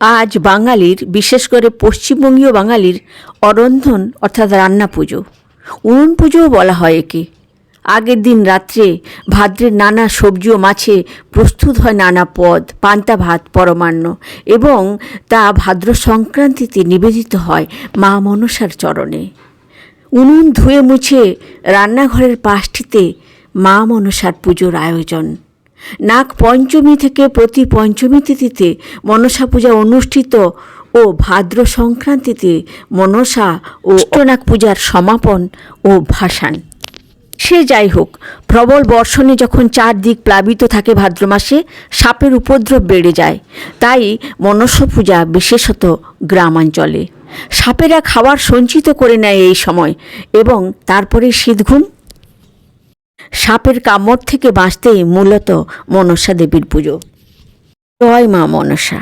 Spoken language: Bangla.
আজ বাঙালির, বিশেষ করে পশ্চিমবঙ্গীয় বাঙালির অরন্ধন অর্থাৎ রান্না পুজো, উনুন পুজোও বলা হয় একে। আগের দিন রাত্রে ভাদ্রের নানা সবজি ও মাছে প্রস্তুত হয় নানা পদ, পান্তা ভাত, পরমান্ন, এবং তা ভাদ্র সংক্রান্তিতে নিবেদিত হয় মা মনসার চরণে। উনুন ধুয়ে মুছে রান্নাঘরের পাশটিতে মা মনসার পুজোর আয়োজন। নাগ পঞ্চমী থেকে প্রতি পঞ্চমী তিথিতে মনসা পূজা অনুষ্ঠিত ও ভাদ্র সংক্রান্তিতে মনসা ও অষ্টনাগ পূজার সমাপন ও ভাসান। সে যাই হোক, প্রবল বর্ষণে যখন চারদিক প্লাবিত থাকে ভাদ্র মাসে, সাপের উপদ্রব বেড়ে যায়। তাই মনসা পূজা বিশেষত গ্রামাঞ্চলে। সাপেরা খাবার সঞ্চিত করে নেয় এই সময়, এবং তারপরে শীতঘুম। সাপের কামড় থেকে বাঁচতেই মূলত মনসা দেবীর পুজো। জয় মা মনসা।